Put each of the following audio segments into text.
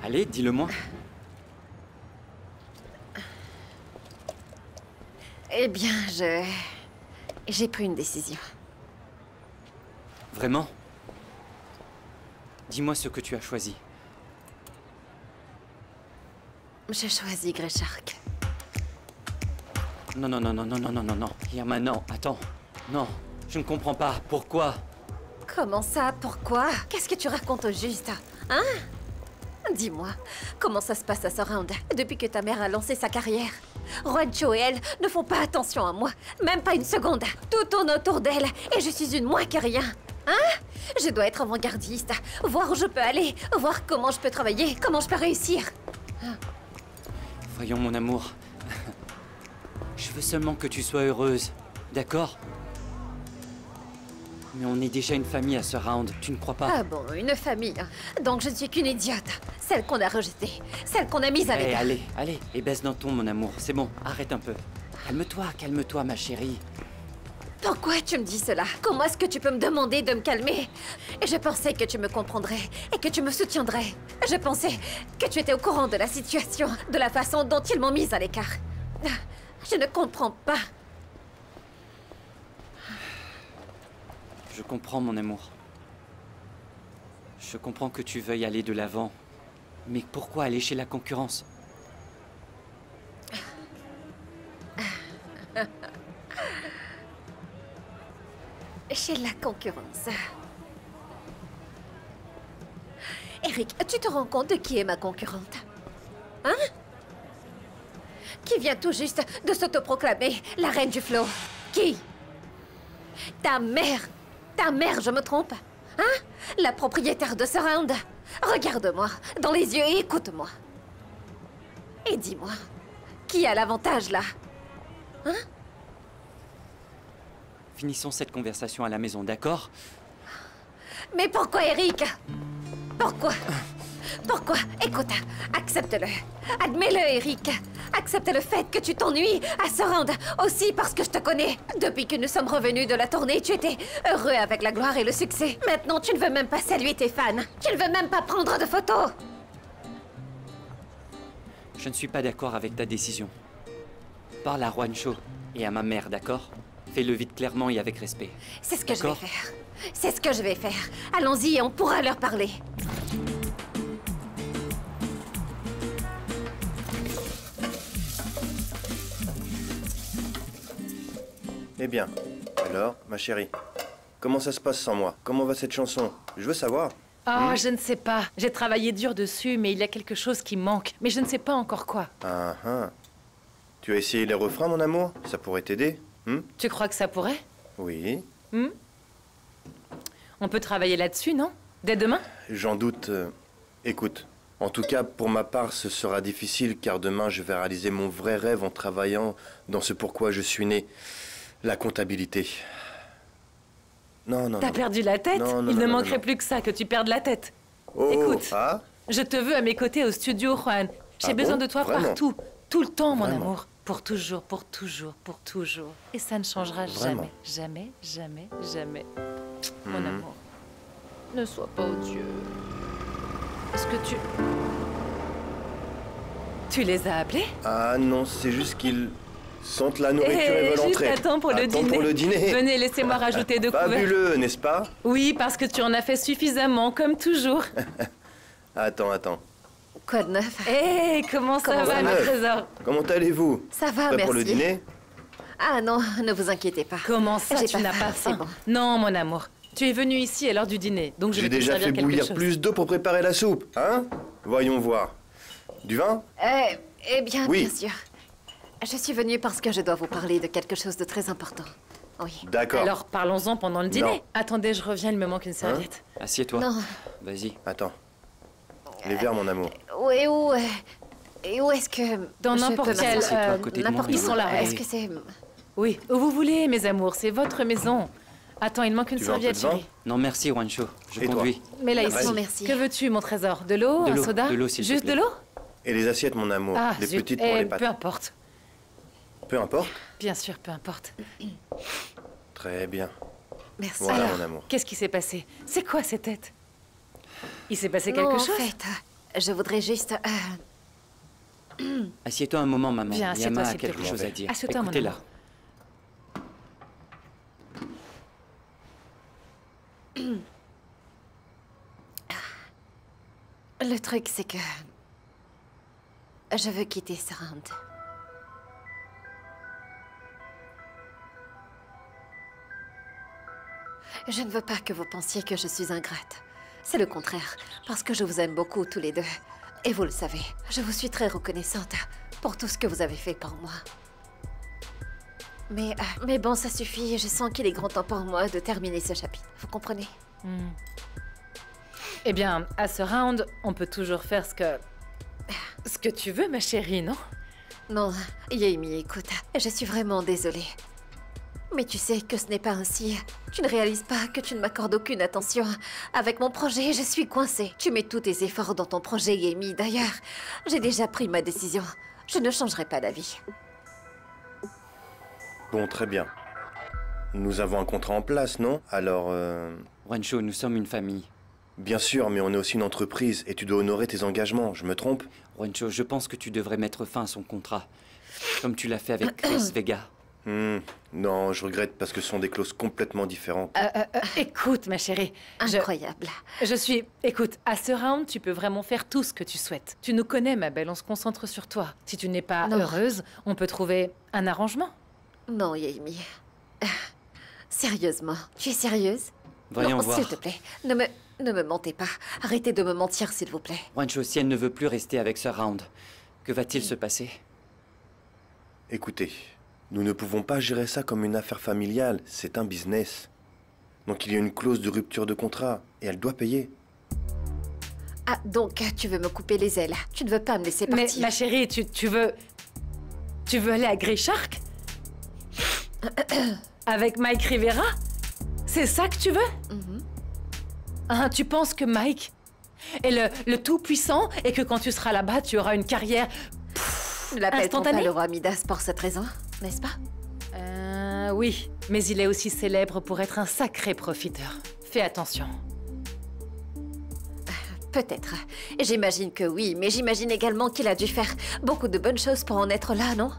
Allez, dis-le-moi. Eh bien, j'ai pris une décision. Vraiment? Dis-moi ce que tu as choisi. J'ai choisi Grey Shark. Non, non, non, non, non, non, non, non, non. Irma, non, attends. Non, je ne comprends pas. Pourquoi? Comment ça? Pourquoi? Qu'est-ce que tu racontes au juste? Hein? Dis-moi, comment ça se passe à Surround depuis que ta mère a lancé sa carrière? Juancho et elle ne font pas attention à moi, même pas une seconde. Tout tourne autour d'elle et je suis une moins que rien. Hein? Je dois être avant-gardiste, voir où je peux aller, voir comment je peux travailler, comment je peux réussir. Voyons, mon amour. Je veux seulement que tu sois heureuse, d'accord? Mais on est déjà une famille à Surround, tu ne crois pas? Ah bon, une famille. Donc je ne suis qu'une idiote. Celle qu'on a rejetée. Celle qu'on a mise à l'écart. Allez, allez, et baisse d'un ton, mon amour. C'est bon, arrête un peu. Calme-toi, ma chérie. Pourquoi tu me dis cela? Comment est-ce que tu peux me demander de me calmer? Je pensais que tu me comprendrais et que tu me soutiendrais. Je pensais que tu étais au courant de la situation, de la façon dont ils m'ont mise à l'écart. Je ne comprends pas. Je comprends, mon amour. Je comprends que tu veuilles aller de l'avant. Mais pourquoi aller chez la concurrence? Chez la concurrence. Eric, tu te rends compte de qui est ma concurrente? Hein? Qui vient tout juste de s'autoproclamer la reine du flow? Qui? Ta mère! Ta mère, je me trompe? Hein? La propriétaire de Surround? Regarde-moi dans les yeux et écoute-moi. Et dis-moi, qui a l'avantage là? Hein? Finissons cette conversation à la maison, d'accord? Mais pourquoi, Eric? Pourquoi? Pourquoi? Écoute, accepte-le. Admets-le, Eric. Accepte le fait que tu t'ennuies à Surround. Aussi parce que je te connais. Depuis que nous sommes revenus de la tournée, tu étais heureux avec la gloire et le succès. Maintenant, tu ne veux même pas saluer tes fans. Tu ne veux même pas prendre de photos. Je ne suis pas d'accord avec ta décision. Parle à Juancho et à ma mère, d'accord? Fais-le vite clairement et avec respect. C'est ce que je vais faire. C'est ce que je vais faire. Allons-y et on pourra leur parler. Eh bien, alors, ma chérie, comment ça se passe sans moi? Comment va cette chanson? Je veux savoir. Oh, je ne sais pas. J'ai travaillé dur dessus, mais il y a quelque chose qui manque. Mais je ne sais pas encore quoi. Ah ah. Tu as essayé les refrains, mon amour? Ça pourrait t'aider? Tu crois que ça pourrait? Oui. On peut travailler là-dessus, non? Dès demain? J'en doute. Écoute, en tout cas, pour ma part, ce sera difficile, car demain, je vais réaliser mon vrai rêve en travaillant dans ce pourquoi je suis né. La comptabilité. Non, non, T'as non. perdu la tête? Non, non, Il non, ne non, manquerait non. plus que ça, que tu perdes la tête. Oh, Écoute, ah? je te veux à mes côtés au studio, Juan. J'ai Ah besoin bon? de toi Vraiment? partout. Tout le temps, mon Vraiment? amour. Pour toujours, pour toujours, pour toujours. Et ça ne changera Vraiment? jamais, jamais, jamais, jamais. Mon amour, ne sois pas odieux. Est-ce que tu... Tu les as appelés? Ah non, c'est juste qu'ils sentent la nourriture et veulent juste entrer. attends pour le dîner. Pour le dîner. Venez, laissez-moi rajouter 2 couverts. Fabuleux, n'est-ce pas? Oui, parce que tu en as fait suffisamment, comme toujours. Attends. Quoi de neuf? Hé, comment ça va, va, mon trésor? Comment allez-vous? Ça va, Prêt merci. pour le dîner? Ah non, ne vous inquiétez pas. Comment ça, J'ai tu pas n'as faim, pas c'est faim? bon. Non, mon amour. Tu es venu ici à l'heure du dîner, donc je J'ai vais te déjà servir fait quelque bouillir chose. plus d'eau pour préparer la soupe, hein? Voyons voir. Du vin? Eh bien, Oui. bien sûr. Je suis venue parce que je dois vous parler de quelque chose de très important. Oui. D'accord. Alors parlons-en pendant le dîner. Non. Attendez, je reviens, il me manque une serviette. Assieds-toi. Non. Vas-y. Attends. Les verres, mon amour. Et où est-ce que... Dans je n'importe peux quel... m'asseoir? Assieds-toi à côté de moi. N'importe Ils sont là, Est-ce allez. que c'est... Oui, où vous voulez, mes amours, c'est votre maison. Attends, il manque une Tu veux un peu serviette, de vin? chérie. Non, merci, Juancho. Je Et toi? conduis. Mais là, Vas-y. ici. Non, merci. Que veux-tu, mon trésor? De l'eau? De Un l'eau, soda? de l'eau, s'il te Juste plaît. de l'eau? Et les assiettes, mon amour. Ah, les zut. petites pour les pâtes. Peu importe. Peu importe. Bien sûr, peu importe. Très bien. Merci. Voilà, Alors, mon amour. qu'est-ce qui s'est passé? C'est quoi ces têtes? Il s'est passé Non, quelque en chose? fait, je voudrais juste... Assieds-toi un moment, maman. Viens, assieds-toi, Yama a s'il te quelque plaît. chose à dire. Assieds-toi, mon Écoutez-la. amour. Le truc, c'est que... je veux quitter Surround. Je ne veux pas que vous pensiez que je suis ingrate. C'est le contraire, parce que je vous aime beaucoup tous les deux. Et vous le savez, je vous suis très reconnaissante pour tout ce que vous avez fait pour moi. Mais bon, ça suffit. Je sens qu'il est grand temps pour moi de terminer ce chapitre. Vous comprenez? Eh bien, à ce round, on peut toujours faire ce que tu veux, ma chérie, non? Non, Yaemi, écoute, je suis vraiment désolée. Mais tu sais que ce n'est pas ainsi. Tu ne réalises pas que tu ne m'accordes aucune attention. Avec mon projet, je suis coincée. Tu mets tous tes efforts dans ton projet, Yaemi. D'ailleurs, j'ai déjà pris ma décision. Je ne changerai pas d'avis. Bon, très bien. Nous avons un contrat en place, non? Alors, Juancho, nous sommes une famille. bien sûr, mais on est aussi une entreprise et tu dois honorer tes engagements, je me trompe? Juancho, je pense que tu devrais mettre fin à son contrat. Comme tu l'as fait avec Chris Vega. Non, je regrette parce que ce sont des clauses complètement différentes. Écoute, ma chérie. Incroyable. Écoute, à ce round, tu peux vraiment faire tout ce que tu souhaites. Tu nous connais, ma belle, on se concentre sur toi. Si tu n'es pas Non. heureuse, on peut trouver un arrangement. Non, Yaemi. Sérieusement, tu es sérieuse? Voyons Non, voir. s'il te plaît, ne me mentez pas. Arrêtez de me mentir, s'il vous plaît. Juancho, si elle ne veut plus rester avec ce round, que va-t-il se passer? Écoutez, nous ne pouvons pas gérer ça comme une affaire familiale, c'est un business. Donc il y a une clause de rupture de contrat et elle doit payer. Ah, donc tu veux me couper les ailes. Tu ne veux pas me laisser Mais partir. ma chérie, tu veux aller à Grey Shark? Avec Mike Rivera? C'est ça que tu veux? Hein, tu penses que Mike est le tout-puissant et que quand tu seras là-bas, tu auras une carrière Ne l'appelle-t-on pas instantanée? le roi Midas pour cette raison, n'est-ce pas? Oui, mais il est aussi célèbre pour être un sacré profiteur. Fais attention. Peut-être. J'imagine que oui, mais j'imagine également qu'il a dû faire beaucoup de bonnes choses pour en être là, non?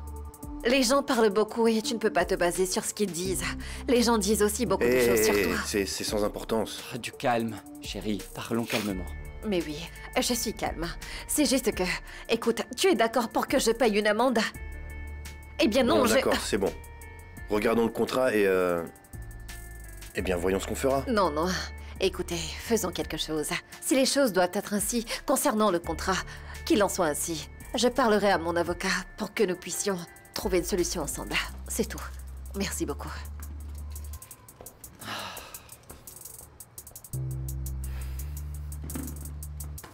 Les gens parlent beaucoup et tu ne peux pas te baser sur ce qu'ils disent. Les gens disent aussi beaucoup de choses sur toi. c'est sans importance. Ah, du calme, chérie. Parlons calmement. Mais oui, je suis calme. C'est juste que... Écoute, tu es d'accord pour que je paye une amende? Eh bien non, Bon, je... d'accord, c'est bon. Regardons le contrat et eh bien, voyons ce qu'on fera. Non, non. Écoutez, faisons quelque chose. Si les choses doivent être ainsi concernant le contrat, qu'il en soit ainsi. Je parlerai à mon avocat pour que nous puissions trouver une solution ensemble. C'est tout. Merci beaucoup.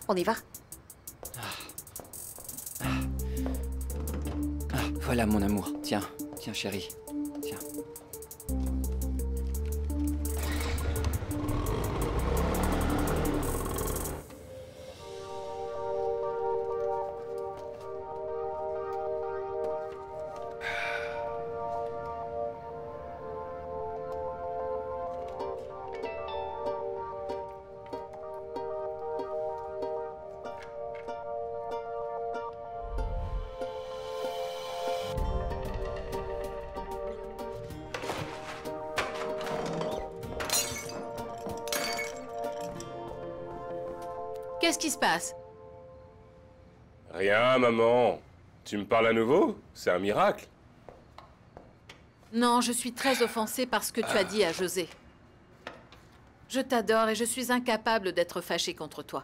On y va? Voilà, mon amour. Tiens, tiens, chérie. Tiens. Qu'est-ce qui se passe? Rien, maman. Tu me parles à nouveau? C'est un miracle. Non, je suis très offensée par ce que tu as dit à José. Je t'adore et je suis incapable d'être fâchée contre toi.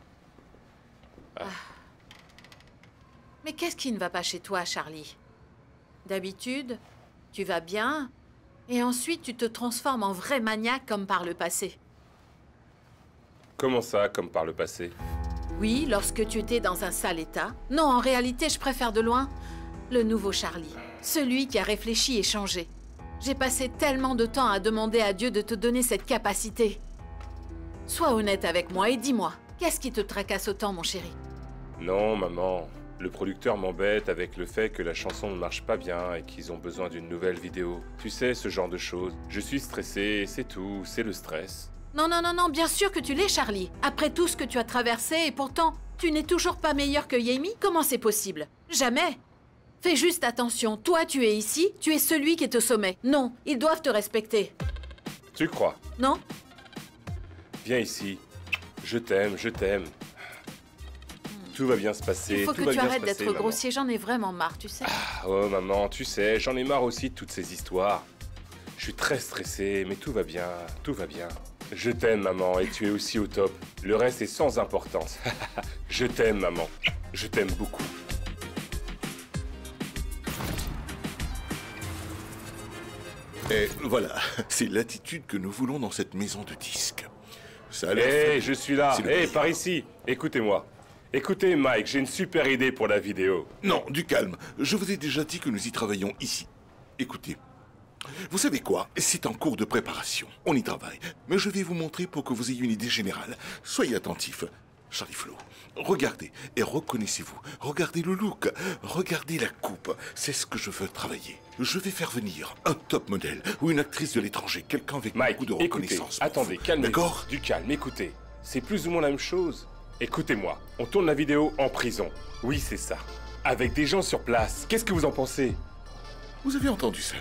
Mais qu'est-ce qui ne va pas chez toi, Charlie? D'habitude, tu vas bien, et ensuite tu te transformes en vrai maniaque comme par le passé. Comment ça, comme par le passé? Oui, lorsque tu étais dans un sale état. Non, en réalité, je préfère de loin le nouveau Charlie. Celui qui a réfléchi et changé. J'ai passé tellement de temps à demander à Dieu de te donner cette capacité. Sois honnête avec moi et dis-moi, qu'est-ce qui te tracasse autant, mon chéri? Non, maman. Le producteur m'embête avec le fait que la chanson ne marche pas bien et qu'ils ont besoin d'une nouvelle vidéo. Tu sais, ce genre de choses. Je suis stressé, c'est tout, c'est le stress. Non, non, non, non, bien sûr que tu l'es, Charlie. Après tout ce que tu as traversé, et pourtant, tu n'es toujours pas meilleur que Yemi? Comment c'est possible? Jamais. Fais juste attention. Toi, tu es ici, tu es celui qui est au sommet. Non, ils doivent te respecter. Tu crois? Non? Viens ici. Je t'aime, je t'aime. Tout va bien se passer. Il faut tout que va tu bien se arrêtes passer, d'être maman. grossier, j'en ai vraiment marre, tu sais. Ah, oh maman, tu sais, j'en ai marre aussi de toutes ces histoires. Je suis très stressé, mais tout va bien, tout va bien. Je t'aime, maman, et tu es aussi au top. Le reste est sans importance. Je t'aime, maman. Je t'aime beaucoup. Et voilà, c'est l'attitude que nous voulons dans cette maison de disques. Ça a Hé, l'air je suis là. C'est le Hé, meilleur. par ici. Écoutez-moi. Écoutez, Mike, j'ai une super idée pour la vidéo. Non, du calme. Je vous ai déjà dit que nous y travaillons ici. Écoutez, vous savez quoi? C'est en cours de préparation. On y travaille. Mais je vais vous montrer pour que vous ayez une idée générale. Soyez attentifs. Charlie Flo, regardez et reconnaissez-vous. Regardez le look. Regardez la coupe. C'est ce que je veux travailler. Je vais faire venir un top modèle ou une actrice de l'étranger. Quelqu'un avec Mike, beaucoup de écoutez, reconnaissance. pour attendez, vous. calmez-vous. D'accord? Du calme, écoutez. C'est plus ou moins la même chose. Écoutez-moi, on tourne la vidéo en prison. Oui, c'est ça. Avec des gens sur place. Qu'est-ce que vous en pensez? Vous avez entendu ça?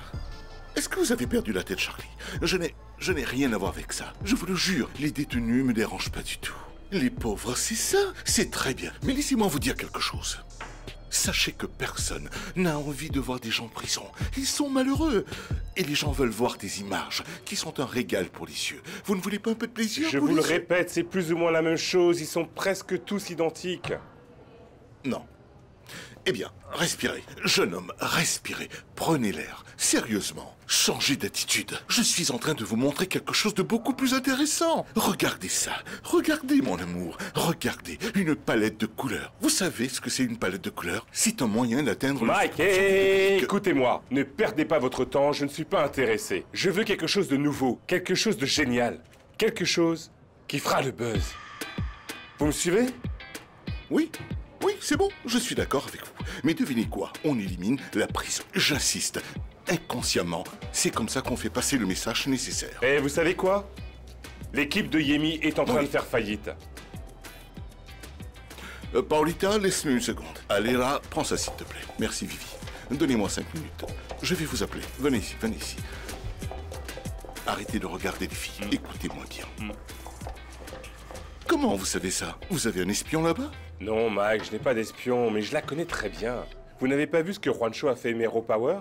Est-ce que vous avez perdu la tête, Charlie? Je n'ai rien à voir avec ça. Je vous le jure, les détenus me dérangent pas du tout. Les pauvres, c'est ça? C'est très bien. Mais laissez-moi vous dire quelque chose. Sachez que personne n'a envie de voir des gens en prison. Ils sont malheureux. Et les gens veulent voir des images qui sont un régal pour les yeux. Vous ne voulez pas un peu de plaisir Je pour vous le les yeux? répète, c'est plus ou moins la même chose. Ils sont presque tous identiques. Non. Eh bien, respirez. Jeune homme, respirez. Prenez l'air. Sérieusement, changez d'attitude. Je suis en train de vous montrer quelque chose de beaucoup plus intéressant. Regardez ça. Regardez, mon amour. Regardez, une palette de couleurs. Vous savez ce que c'est une palette de couleurs? C'est un moyen d'atteindre le Mike, subconscient hé, public. écoutez-moi. Ne perdez pas votre temps, je ne suis pas intéressé. Je veux quelque chose de nouveau, quelque chose de génial. Quelque chose qui fera le buzz. Vous me suivez? Oui, oui, c'est bon, je suis d'accord avec vous. Mais devinez quoi? On élimine la prison. J'insiste. Inconsciemment, c'est comme ça qu'on fait passer le message nécessaire. Et vous savez quoi? L'équipe de Yemi est en train Oui. de faire faillite. Paulita, laisse-moi une seconde. Allez là, prends ça s'il te plaît. Merci Vivi. Donnez-moi 5 minutes. Je vais vous appeler. Venez ici, venez ici. Arrêtez de regarder les filles. Écoutez-moi bien. Comment vous savez ça? Vous avez un espion là-bas? Non, Mike, je n'ai pas d'espion, mais je la connais très bien. Vous n'avez pas vu ce que Juancho a fait Hero Power?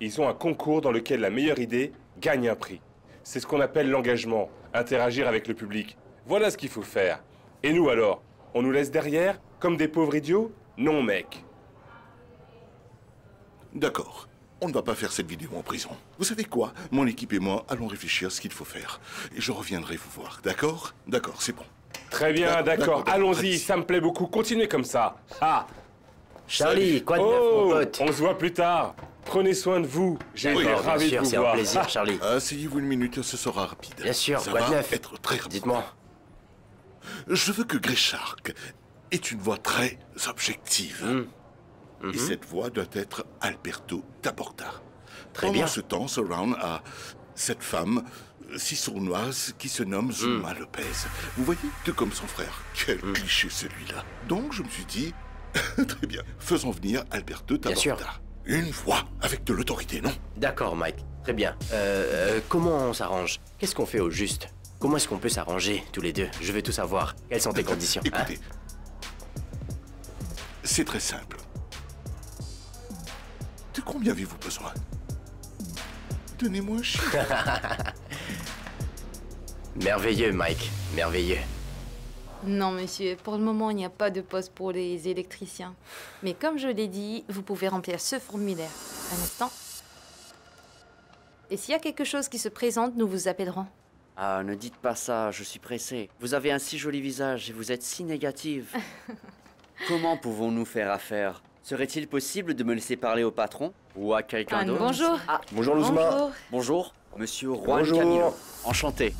Ils ont un concours dans lequel la meilleure idée gagne un prix. C'est ce qu'on appelle l'engagement, interagir avec le public. Voilà ce qu'il faut faire. Et nous alors? On nous laisse derrière, comme des pauvres idiots? Non, mec. D'accord. On ne va pas faire cette vidéo en prison. Vous savez quoi? Mon équipe et moi allons réfléchir à ce qu'il faut faire. Et je reviendrai vous voir. D'accord? D'accord, c'est bon. Très bien, d'accord. D'accord, Allons-y, allez-y. ça me plaît beaucoup. Continuez comme ça. Ah! Charlie, quoi de neuf, Oh, mon pote? on se voit plus tard. Prenez soin de vous. J'ai été Oui, bien ravi Bien de sûr, vous c'est un voir. plaisir, Ah, Charlie. Asseyez-vous une minute, ce sera rapide. Bien sûr, ça quoi de va neuf? être très rapide. Dites-moi. Je veux que Grey Shark ait une voix très objective. Et cette voix doit être Alberto Taborda. Très Pendant bien. ce temps, Surround a cette femme si sournoise qui se nomme Zuma Lopez. Vous voyez, tout comme son frère. Quel cliché celui-là. Donc je me suis dit, très bien, faisons venir Alberto Taborda. sûr. Une voix avec de l'autorité, non? D'accord, Mike. Très bien. Comment on s'arrange? Qu'est-ce qu'on fait au juste? Comment est-ce qu'on peut s'arranger, tous les deux? Je veux tout savoir. Quelles sont tes conditions? hein? Écoutez, c'est très simple. De combien avez-vous besoin? Donnez-moi un chiffre. Merveilleux, Mike. Merveilleux. Non, monsieur, pour le moment, il n'y a pas de poste pour les électriciens. Mais comme je l'ai dit, vous pouvez remplir ce formulaire. Un instant. Et s'il y a quelque chose qui se présente, nous vous appellerons. Ah, ne dites pas ça, je suis pressé. Vous avez un si joli visage et vous êtes si négative. Comment pouvons-nous faire affaire? Serait-il possible de me laisser parler au patron ou à quelqu'un d'autre? Bonjour. Ah, Bonjour, Bonjour. bonjour, monsieur Juan Bonjour. Camilo. Enchanté.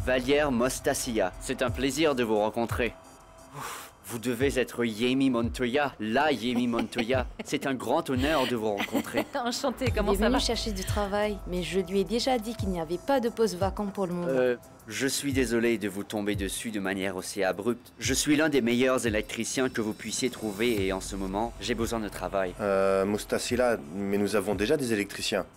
Valière Mostacia, c'est un plaisir de vous rencontrer. Vous devez être Yemi Montoya, la Yemi Montoya. C'est un grand honneur de vous rencontrer. Enchantée, Il comment est ça venu va? chercher du travail, mais je lui ai déjà dit qu'il n'y avait pas de poste vacant pour le moment. Je suis désolé de vous tomber dessus de manière aussi abrupte. Je suis l'un des meilleurs électriciens que vous puissiez trouver et en ce moment, j'ai besoin de travail. Moustasila, mais nous avons déjà des électriciens.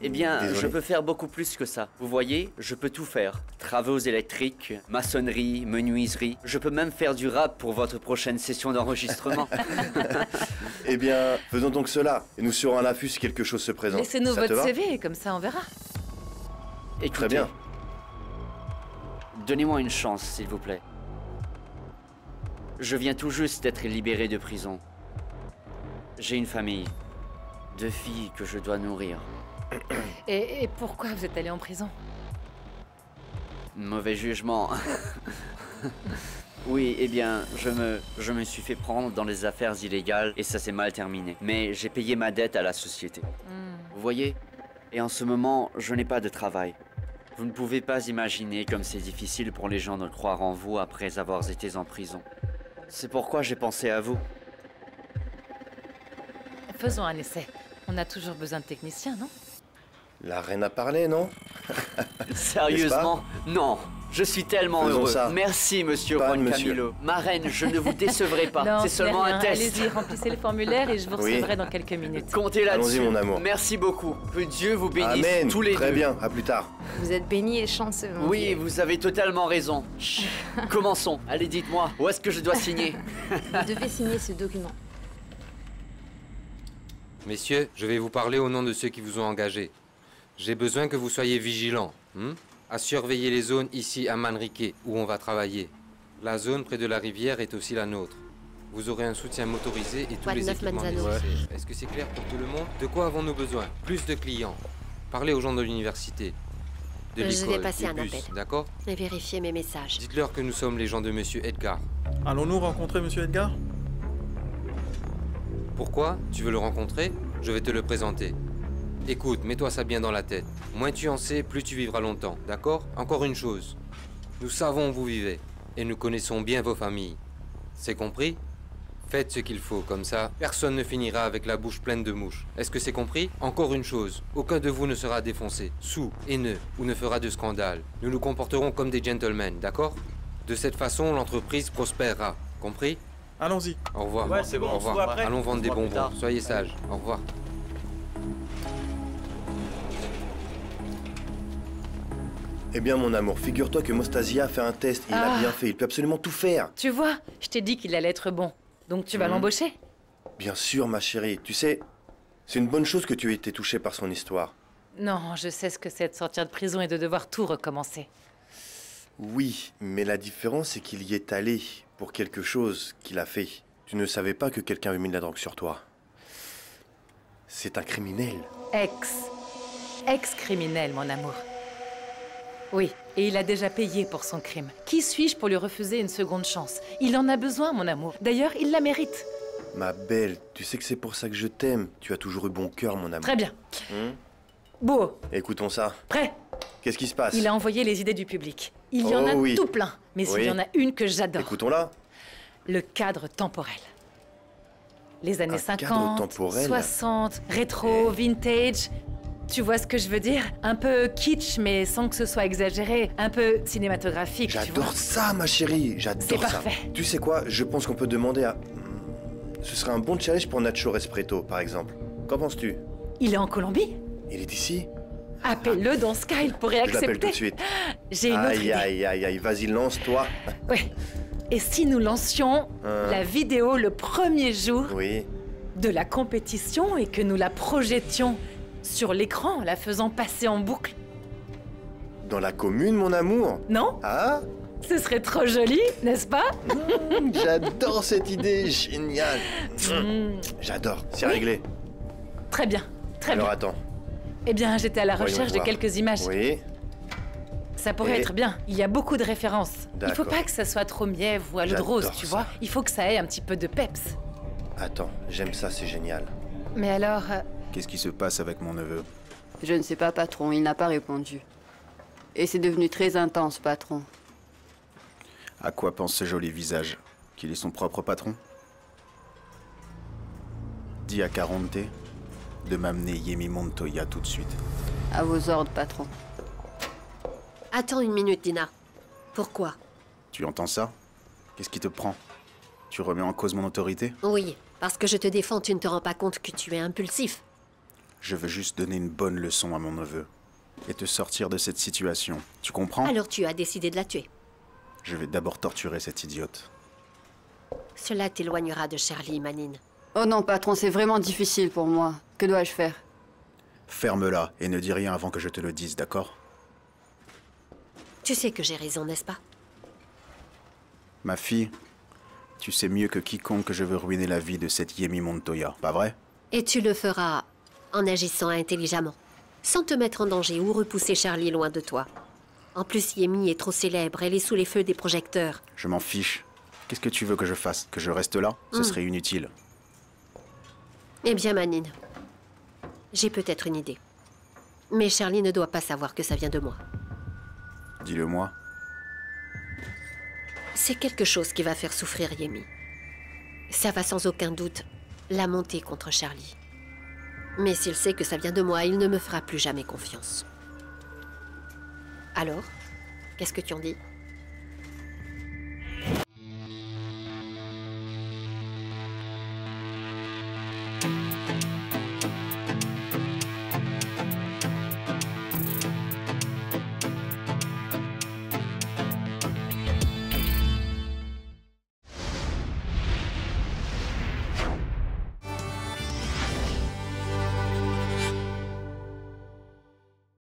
Eh bien, Désolé. je peux faire beaucoup plus que ça. Vous voyez, je peux tout faire. Travaux électriques, maçonnerie, menuiserie. Je peux même faire du rap pour votre prochaine session d'enregistrement. Eh bien, faisons donc cela. Et nous serons à l'affût si quelque chose se présente. Laissez-nous Ça te votre va? CV, comme ça on verra. Écoutez, Très bien. donnez-moi une chance, s'il vous plaît. Je viens tout juste d'être libéré de prison. J'ai une famille. 2 filles que je dois nourrir. Et pourquoi vous êtes allé en prison? Mauvais jugement. Oui, eh bien, je me suis fait prendre dans des affaires illégales et ça s'est mal terminé. Mais j'ai payé ma dette à la société. Vous voyez? Et en ce moment, je n'ai pas de travail. Vous ne pouvez pas imaginer comme c'est difficile pour les gens de croire en vous après avoir été en prison. C'est pourquoi j'ai pensé à vous. Faisons un essai. On a toujours besoin de techniciens, non? La reine a parlé, non? Sérieusement? Non. Je suis tellement Faisons heureux. ça. Merci, monsieur Pas, Juan monsieur. Camilo. Ma reine, je ne vous décevrai pas. Non, C'est seulement rien. un test. Allez-y, remplissez le formulaire et je vous Oui. recevrai dans quelques minutes. Comptez là-dessus. Allons-y, mon amour. Merci beaucoup. Que Dieu vous bénisse Amen. tous les Très deux. bien, à plus tard. Vous êtes béni et chanceux. mon Oui, vieux. vous avez totalement raison. Chut. Commençons. Allez, dites-moi, où est-ce que je dois signer? Vous devez signer ce document. Messieurs, je vais vous parler au nom de ceux qui vous ont engagés. J'ai besoin que vous soyez vigilants, à surveiller les zones ici à Manrique, où on va travailler. La zone près de la rivière est aussi la nôtre. Vous aurez un soutien motorisé et tous les Neuf équipements Manzano. nécessaires. Est-ce que c'est clair pour tout le monde? De quoi avons-nous besoin? Plus de clients. Parlez aux gens de l'université, de Je vais l'école, passer des un bus, appel. d'accord? Et vérifier mes messages. Dites-leur que nous sommes les gens de Monsieur Edgar. Allons-nous rencontrer Monsieur Edgar? Pourquoi? Tu veux le rencontrer? Je vais te le présenter. Écoute, mets-toi ça bien dans la tête. Moins tu en sais, plus tu vivras longtemps, d'accord? Encore une chose. Nous savons où vous vivez, et nous connaissons bien vos familles. C'est compris? Faites ce qu'il faut, comme ça, personne ne finira avec la bouche pleine de mouches. Est-ce que c'est compris? Encore une chose, aucun de vous ne sera défoncé, saoul, haineux, ou ne fera de scandale. Nous nous comporterons comme des gentlemen, d'accord? De cette façon, l'entreprise prospérera. Compris? Allons-y. Au revoir. Ouais, c'est bon, Au on se voit revoir. après. Allons vendre On des se voit plus bonbons. tard. Soyez sages. Au revoir. Eh bien, mon amour, figure-toi que Mostasia a fait un test et il a Ah. bien fait. Il peut absolument tout faire. Tu vois, je t'ai dit qu'il allait être bon. Donc tu vas l'embaucher? Bien sûr, ma chérie. Tu sais, c'est une bonne chose que tu aies été touchée par son histoire. Non, je sais ce que c'est de sortir de prison et de devoir tout recommencer. Oui, mais la différence, c'est qu'il y est allé pour quelque chose qu'il a fait. Tu ne savais pas que quelqu'un avait mis de la drogue sur toi. C'est un criminel. Ex-criminel, mon amour. Oui, et il a déjà payé pour son crime. Qui suis-je pour lui refuser une seconde chance? Il en a besoin, mon amour. D'ailleurs, il la mérite. Ma belle, tu sais que c'est pour ça que je t'aime. Tu as toujours eu bon cœur, mon amour. Très bien. Hum Beau, Écoutons ça. prêt? Qu'est-ce qui se passe? Il a envoyé les idées du public. Il y en Oh a oui. tout plein. Mais Oui. il y en a une que j'adore. Écoutons-la. Le cadre temporel. Les années Un cadre 50, temporel 60, rétro, vintage. Tu vois ce que je veux dire? Un peu kitsch, mais sans que ce soit exagéré. Un peu cinématographique, tu vois. J'adore ça, ma chérie. C'est J'adore ça. parfait. Tu sais quoi? Je pense qu'on peut demander à... Ce serait un bon challenge pour Nacho Respretto, par exemple. Qu'en penses-tu? Il est en Colombie? Il est ici? Appelle-le dans Skype pour Je l'appelle tout de accepter. suite. J'ai une autre Aïe, idée. aïe, aïe, aïe. Vas-y, lance-toi. Ouais. Et si nous lancions la vidéo le premier jour Oui. de la compétition et que nous la projetions sur l'écran, la faisant passer en boucle? Dans la commune, mon amour? Non? Ah? Ce serait trop joli, n'est-ce pas? J'adore cette idée. Génial. J'adore. C'est Oui. réglé. Très bien, très Alors bien. attends. Eh bien, j'étais à la Voyons recherche de voir. quelques images. Oui. Ça pourrait Et- être bien. Il y a beaucoup de références. Il faut D'accord. pas que ça soit trop mièvre ou à l'eau de rose, J'adore tu ça. vois. Il faut que ça ait un petit peu de peps. Attends, j'aime ça, c'est génial. Mais alors, Qu'est-ce qui se passe avec mon neveu? Je ne sais pas, patron, il n'a pas répondu. Et c'est devenu très intense, patron. À quoi pense ce joli visage Qu'il est son propre patron. Dis à Caronte de m'amener Yemi Montoya tout de suite. À vos ordres, patron. Attends une minute, Dina. Pourquoi? Tu entends ça? Qu'est-ce qui te prend? Tu remets en cause mon autorité? Oui, parce que je te défends, tu ne te rends pas compte que tu es impulsif. Je veux juste donner une bonne leçon à mon neveu. Et te sortir de cette situation. Tu comprends? Alors tu as décidé de la tuer. Je vais d'abord torturer cette idiote. Cela t'éloignera de Charlie, Manine. Oh non, patron, c'est vraiment difficile pour moi. Que dois-je faire? Ferme-la et ne dis rien avant que je te le dise, d'accord? Tu sais que j'ai raison, n'est-ce pas? Ma fille, tu sais mieux que quiconque que je veux ruiner la vie de cette Yemi Montoya, pas vrai? Et tu le feras en agissant intelligemment, sans te mettre en danger ou repousser Charlie loin de toi. En plus, Yemi est trop célèbre, elle est sous les feux des projecteurs. Je m'en fiche. Qu'est-ce que tu veux que je fasse? Que je reste là? Ce serait inutile. Eh bien, Manine, j'ai peut-être une idée. Mais Charlie ne doit pas savoir que ça vient de moi. Dis-le-moi. C'est quelque chose qui va faire souffrir Yemi. Ça va sans aucun doute la monter contre Charlie. Mais s'il sait que ça vient de moi, il ne me fera plus jamais confiance. Alors, qu'est-ce que tu en dis ?